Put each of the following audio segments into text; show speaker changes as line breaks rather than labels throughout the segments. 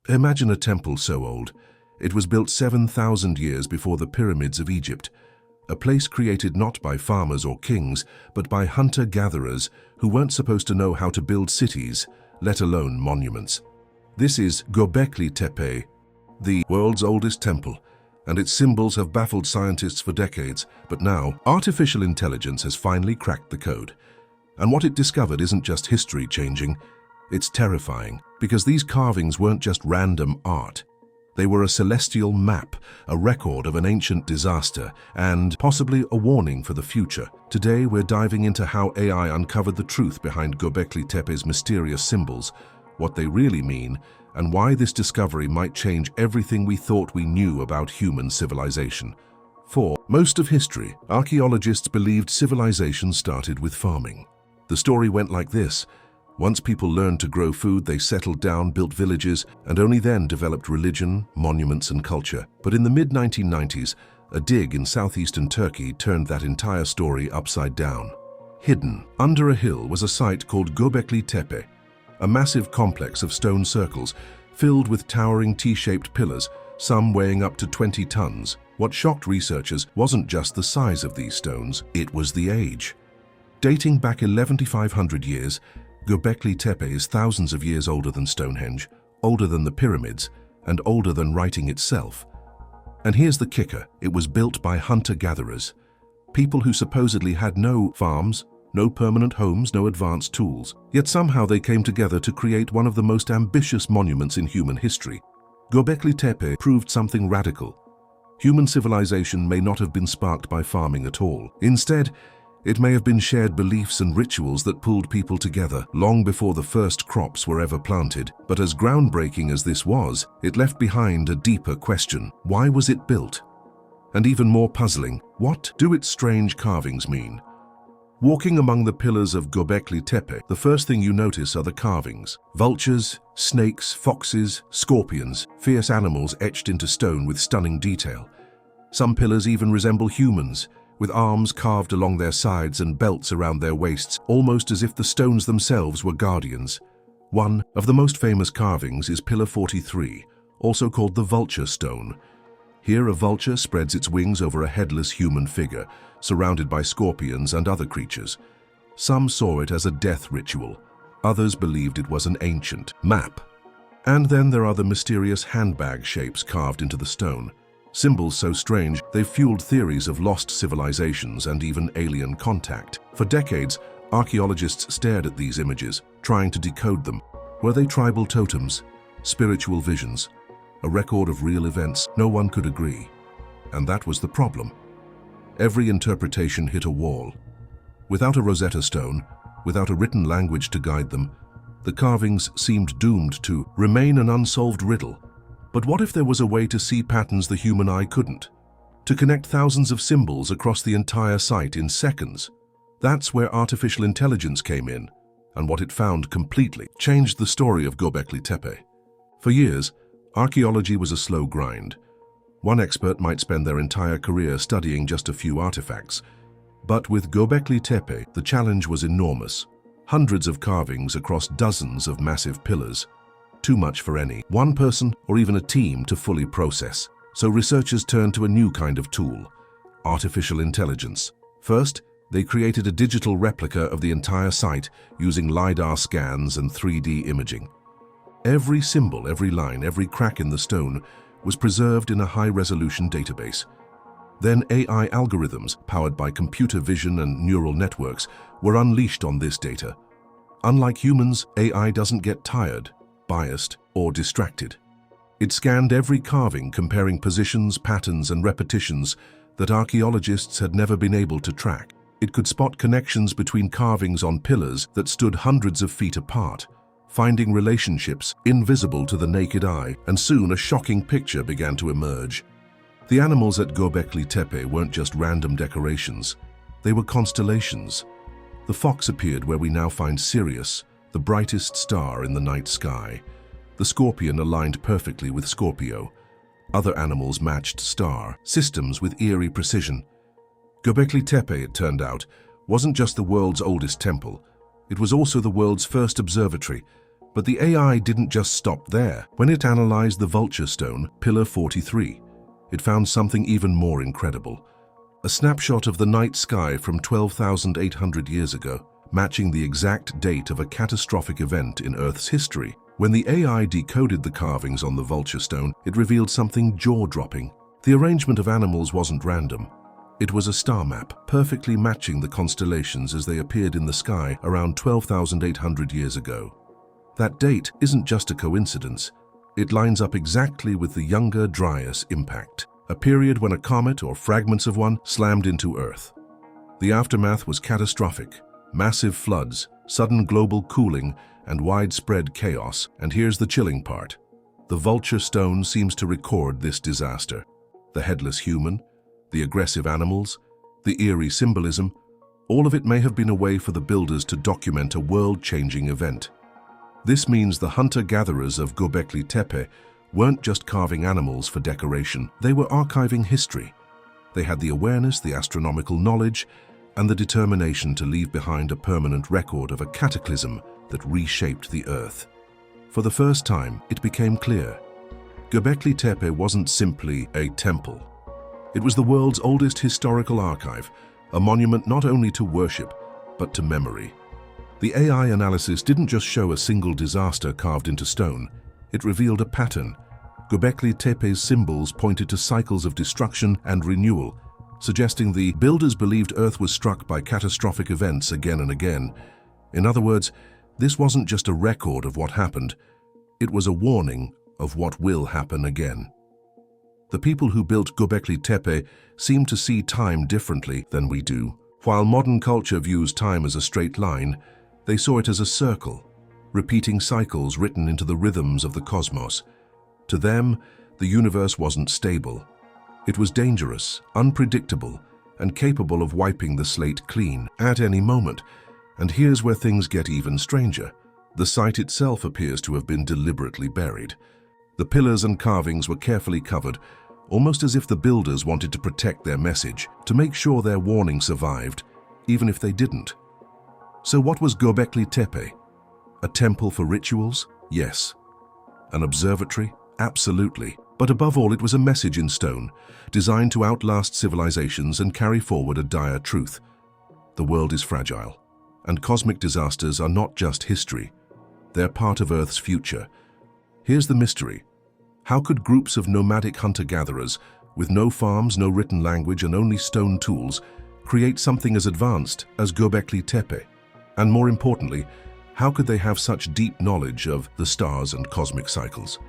Imagine a temple so old. It was built 7,000 years before the pyramids of Egypt, a place created not by farmers or kings, but by hunter-gatherers who weren't supposed to know how to build cities, let alone monuments. This is Göbekli Tepe, the world's oldest temple, and its symbols have baffled scientists for decades, but now artificial intelligence has finally cracked the code. And what it discovered isn't just history-changing, it's terrifying, because these carvings weren't just random art. They were a celestial map, a record of an ancient disaster, and possibly a warning for the future. Today, we're diving into how AI uncovered the truth behind Göbekli Tepe's mysterious symbols, what they really mean, and why this discovery might change everything we thought we knew about human civilization. For most of history, archaeologists believed civilization started with farming. The story went like this. Once people learned to grow food, they settled down, built villages, and only then developed religion, monuments, and culture. But in the mid-1990s, a dig in southeastern Turkey turned that entire story upside down. Hidden under a hill was a site called Göbekli Tepe, a massive complex of stone circles filled with towering T-shaped pillars, some weighing up to 20 tons. What shocked researchers wasn't just the size of these stones, it was the age. Dating back 11,500 years, Göbekli Tepe is thousands of years older than Stonehenge, older than the pyramids, and older than writing itself. And here's the kicker, it was built by hunter-gatherers, people who supposedly had no farms, no permanent homes, no advanced tools. Yet somehow they came together to create one of the most ambitious monuments in human history. Göbekli Tepe proved something radical. Human civilization may not have been sparked by farming at all. Instead, it may have been shared beliefs and rituals that pulled people together long before the first crops were ever planted. But as groundbreaking as this was, it left behind a deeper question. Why was it built? And even more puzzling, what do its strange carvings mean? Walking among the pillars of Göbekli Tepe, the first thing you notice are the carvings. Vultures, snakes, foxes, scorpions, fierce animals etched into stone with stunning detail. Some pillars even resemble humans, with arms carved along their sides and belts around their waists, almost as if the stones themselves were guardians. One of the most famous carvings is Pillar 43, also called the Vulture Stone. Here a vulture spreads its wings over a headless human figure, surrounded by scorpions and other creatures. Some saw it as a death ritual, others believed it was an ancient map. And then there are the mysterious handbag shapes carved into the stone. Symbols so strange, they've fueled theories of lost civilizations and even alien contact. For decades, archaeologists stared at these images, trying to decode them. Were they tribal totems, spiritual visions, a record of real events? No one could agree. And that was the problem. Every interpretation hit a wall. Without a Rosetta Stone, without a written language to guide them, the carvings seemed doomed to remain an unsolved riddle. But what if there was a way to see patterns the human eye couldn't? To connect thousands of symbols across the entire site in seconds? That's where artificial intelligence came in, and what it found completely changed the story of Göbekli Tepe. For years, archaeology was a slow grind. One expert might spend their entire career studying just a few artifacts. But with Göbekli Tepe, the challenge was enormous. Hundreds of carvings across dozens of massive pillars. Too much for any one person or even a team to fully process. So researchers turned to a new kind of tool, artificial intelligence. First, they created a digital replica of the entire site using LiDAR scans and 3D imaging. Every symbol, every line, every crack in the stone was preserved in a high-resolution database. Then AI algorithms, powered by computer vision and neural networks, were unleashed on this data. Unlike humans, AI doesn't get tired, biased, or distracted. It scanned every carving, comparing positions, patterns, and repetitions that archaeologists had never been able to track. It could spot connections between carvings on pillars that stood hundreds of feet apart, finding relationships invisible to the naked eye, and soon a shocking picture began to emerge. The animals at Göbekli Tepe weren't just random decorations, they were constellations. The fox appeared where we now find Sirius, the brightest star in the night sky. The scorpion aligned perfectly with Scorpio. Other animals matched star systems with eerie precision. Göbekli Tepe, it turned out, wasn't just the world's oldest temple. It was also the world's first observatory, But the AI didn't just stop there. When it analyzed the vulture stone, Pillar 43, it found something even more incredible. A snapshot of the night sky from 12,800 years ago, matching the exact date of a catastrophic event in Earth's history. When the AI decoded the carvings on the vulture stone, it revealed something jaw-dropping. The arrangement of animals wasn't random. It was a star map, perfectly matching the constellations as they appeared in the sky around 12,800 years ago. That date isn't just a coincidence. It lines up exactly with the Younger Dryas impact, a period when a comet or fragments of one slammed into Earth. The aftermath was catastrophic. Massive floods, sudden global cooling, and widespread chaos. And here's the chilling part. The vulture stone seems to record this disaster. The headless human, the aggressive animals, the eerie symbolism, all of it may have been a way for the builders to document a world-changing event. This means the hunter-gatherers of Göbekli Tepe weren't just carving animals for decoration, they were archiving history. They had the awareness, the astronomical knowledge, and the determination to leave behind a permanent record of a cataclysm that reshaped the Earth. For the first time, it became clear. Göbekli Tepe wasn't simply a temple. It was the world's oldest historical archive, a monument not only to worship, but to memory. The AI analysis didn't just show a single disaster carved into stone. It revealed a pattern. Göbekli Tepe's symbols pointed to cycles of destruction and renewal, suggesting the builders believed Earth was struck by catastrophic events again and again. In other words, this wasn't just a record of what happened, it was a warning of what will happen again. The people who built Göbekli Tepe seem to see time differently than we do. While modern culture views time as a straight line, they saw it as a circle, repeating cycles written into the rhythms of the cosmos. To them, the universe wasn't stable. It was dangerous, unpredictable, and capable of wiping the slate clean at any moment. And here's where things get even stranger. The site itself appears to have been deliberately buried. The pillars and carvings were carefully covered, almost as if the builders wanted to protect their message, to make sure their warning survived, even if they didn't. So what was Göbekli Tepe? A temple for rituals? Yes. An observatory? Absolutely. But above all, it was a message in stone, designed to outlast civilizations and carry forward a dire truth. The world is fragile, and cosmic disasters are not just history. They're part of Earth's future. Here's the mystery. How could groups of nomadic hunter-gatherers, with no farms, no written language, and only stone tools, create something as advanced as Göbekli Tepe? And more importantly, how could they have such deep knowledge of the stars and cosmic cycles?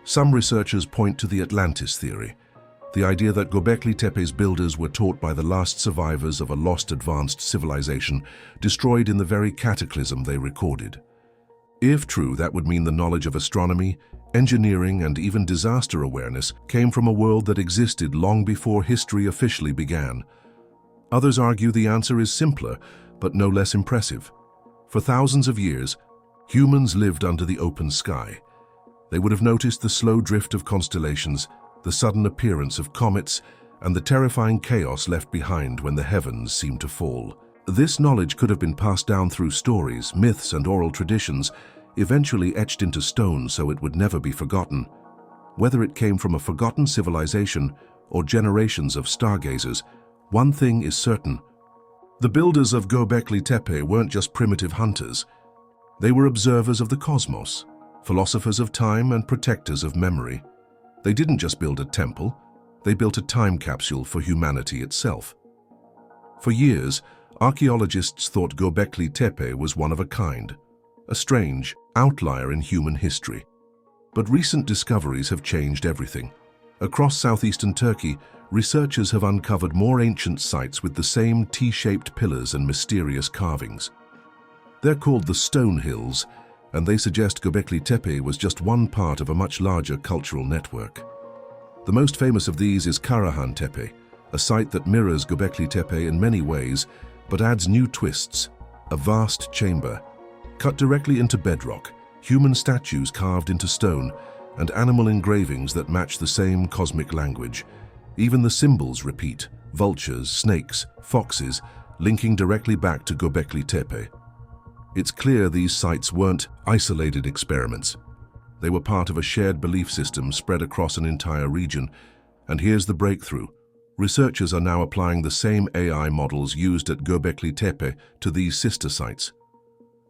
Some researchers point to the Atlantis theory, the idea that Göbekli Tepe's builders were taught by the last survivors of a lost advanced civilization destroyed in the very cataclysm they recorded. If true, that would mean the knowledge of astronomy, engineering, and even disaster awareness came from a world that existed long before history officially began. Others argue the answer is simpler, but no less impressive. For thousands of years, humans lived under the open sky. They would have noticed the slow drift of constellations, the sudden appearance of comets, and the terrifying chaos left behind when the heavens seemed to fall. This knowledge could have been passed down through stories, myths, and oral traditions, eventually etched into stone so it would never be forgotten. Whether it came from a forgotten civilization or generations of stargazers, one thing is certain. The builders of Göbekli Tepe weren't just primitive hunters. They were observers of the cosmos, philosophers of time and protectors of memory. They didn't just build a temple, they built a time capsule for humanity itself. For years, archaeologists thought Göbekli Tepe was one of a kind, a strange outlier in human history. But recent discoveries have changed everything. Across southeastern Turkey, researchers have uncovered more ancient sites with the same T-shaped pillars and mysterious carvings. They're called the Stone Hills, and they suggest Göbekli Tepe was just one part of a much larger cultural network. The most famous of these is Karahan Tepe, a site that mirrors Göbekli Tepe in many ways, but adds new twists. A vast chamber, cut directly into bedrock, human statues carved into stone, and animal engravings that match the same cosmic language. Even the symbols repeat: vultures, snakes, foxes, linking directly back to Göbekli Tepe. It's clear these sites weren't isolated experiments. They were part of a shared belief system spread across an entire region. And here's the breakthrough. Researchers are now applying the same AI models used at Göbekli Tepe to these sister sites.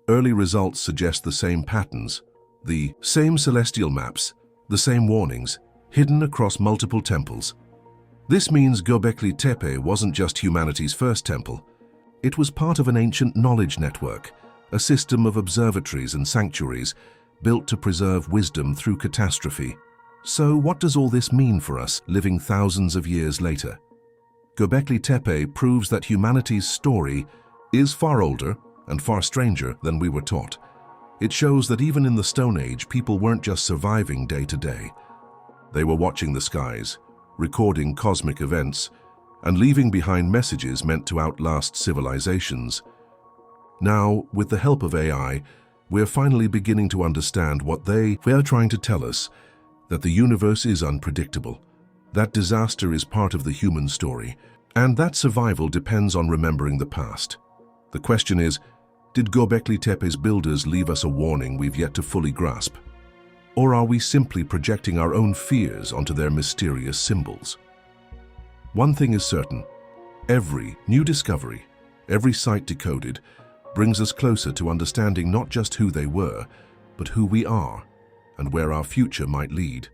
Early results suggest the same patterns, the same celestial maps, the same warnings, hidden across multiple temples. This means Göbekli Tepe wasn't just humanity's first temple. It was part of an ancient knowledge network, a system of observatories and sanctuaries built to preserve wisdom through catastrophe. So what does all this mean for us, living thousands of years later? Göbekli Tepe proves that humanity's story is far older and far stranger than we were taught. It shows that even in the Stone Age, people weren't just surviving day to day. They were watching the skies, recording cosmic events, and leaving behind messages meant to outlast civilizations. Now, with the help of AI, we're finally beginning to understand what they are trying to tell us, that the universe is unpredictable, that disaster is part of the human story, and that survival depends on remembering the past. The question is, did Göbekli Tepe's builders leave us a warning we've yet to fully grasp? Or are we simply projecting our own fears onto their mysterious symbols? One thing is certain, every new discovery, every site decoded, brings us closer to understanding not just who they were, but who we are, and where our future might lead.